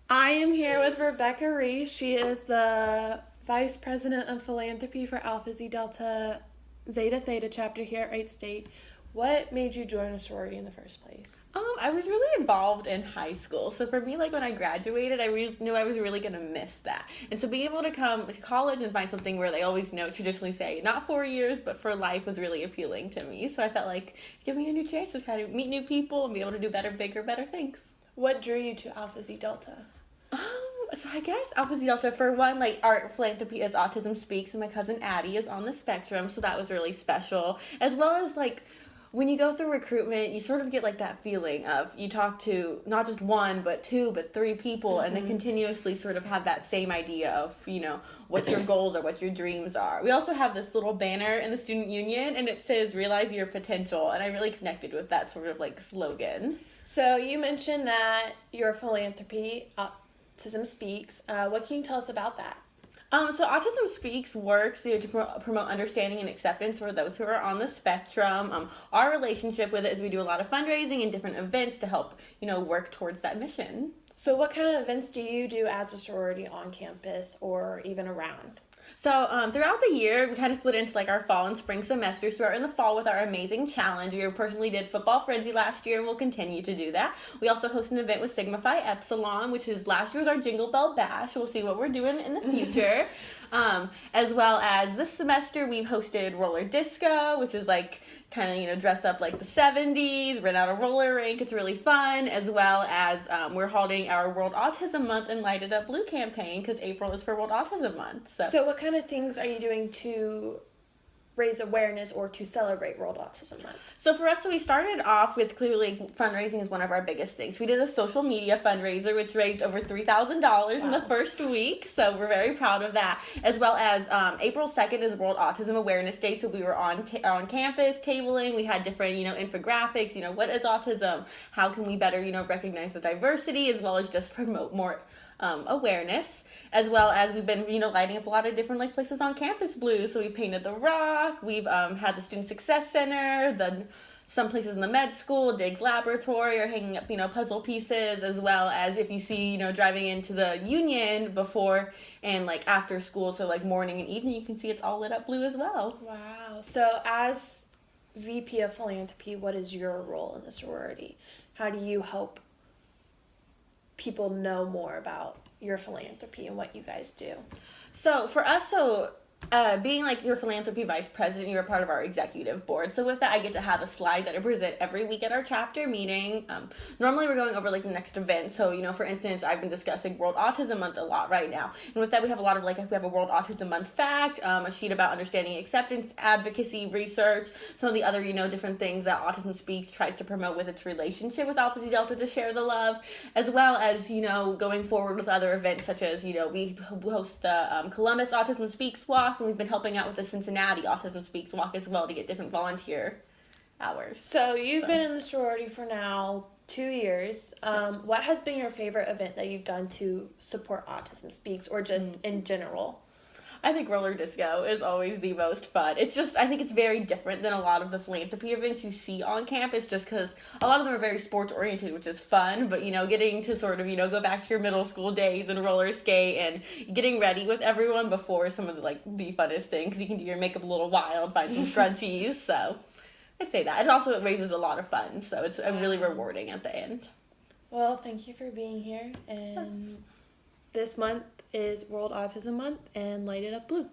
I am here with Rebecca Reese. She is the Vice President of Philanthropy for Alpha Zeta Delta Zeta Theta chapter here at Wright State. What made you join a sorority in the first place? I was really involved in high school. So for me, like when I graduated, I knew I was really gonna miss that. And so being able to come to college and find something where they always traditionally say not 4 years, but for life was really appealing to me. So I felt like give me a new chance to kind of meet new people and be able to do bigger, better things. What drew you to Alpha Zeta Delta? So I guess Alpha Zeta Delta, for one, like our philanthropy as Autism Speaks, and my cousin Addie is on the spectrum, so that was really special. As well as like when you go through recruitment, you sort of get like that feeling of you talk to not just one, but two, but three people, and they continuously sort of have that same idea of, what your goals are, what your dreams are. We also have this little banner in the student union, and it says, realize your potential, and I really connected with that sort of like slogan. So you mentioned that your philanthropy, Autism Speaks. What can you tell us about that? So Autism Speaks works to promote understanding and acceptance for those who are on the spectrum. Our relationship with it is we do a lot of fundraising and different events to help, work towards that mission. So what kind of events do you do as a sorority on campus or even around? So throughout the year, we kind of split into like our fall and spring semesters. So we're in the fall with our amazing challenge. We personally did Football Frenzy last year and we'll continue to do that. We also host an event with Sigma Phi Epsilon, which is last year was our Jingle Bell Bash. We'll see what we're doing in the future. As well as this semester, we've hosted Roller Disco, which is like kind of, dress up like the 70s, rent out a roller rink. It's really fun. As well as we're holding our World Autism Month and Light It Up Blue campaign because April is for World Autism Month. So what kind of things are you doing to raise awareness or to celebrate World Autism Month? So for us, we started off with clearly fundraising is one of our biggest things. We did a social media fundraiser, which raised over $3,000 in the first week. So we're very proud of that. As well as April 2nd is World Autism Awareness Day. So we were on campus tabling. We had different, infographics, what is autism? How can we better, recognize the diversity as well as just promote more awareness, as well as we've been lighting up a lot of different like places on campus blue. So we painted the Rock, we've had the Student Success Center, some places in the med school, Diggs Laboratory are hanging up puzzle pieces, as well as if you see driving into the Union before and like after school, so like morning and evening, you can see it's all lit up blue as well. Wow. So as VP of Philanthropy, what is your role in the sorority? How do you help people know more about your philanthropy and what you guys do? So for us, being like your philanthropy vice president, you're a part of our executive board. So with that, I get to have a slide that I present every week at our chapter meeting. Normally we're going over like the next event. So, for instance, I've been discussing World Autism Month a lot right now. And with that, we have a lot of we have a World Autism Month fact, a sheet about understanding acceptance, advocacy, research, some of the other, different things that Autism Speaks tries to promote with its relationship with Alpha Zeta Delta to share the love, as well as, going forward with other events such as, we host the Columbus Autism Speaks Walk, and we've been helping out with the Cincinnati Autism Speaks Walk as well to get different volunteer hours. So you've been in the sorority for now 2 years. What has been your favorite event that you've done to support Autism Speaks or just in general? I think roller disco is always the most fun. It's just, I think it's very different than a lot of the philanthropy events you see on campus, just because a lot of them are very sports oriented, which is fun, but getting to sort of, go back to your middle school days and roller skate and getting ready with everyone before some of the funnest things, because you can do your makeup a little wild, find some scrunchies, so I'd say that. It also raises a lot of funds, so it's really rewarding at the end. Well, thank you for being here, and this month is World Autism Month and Light It Up Blue.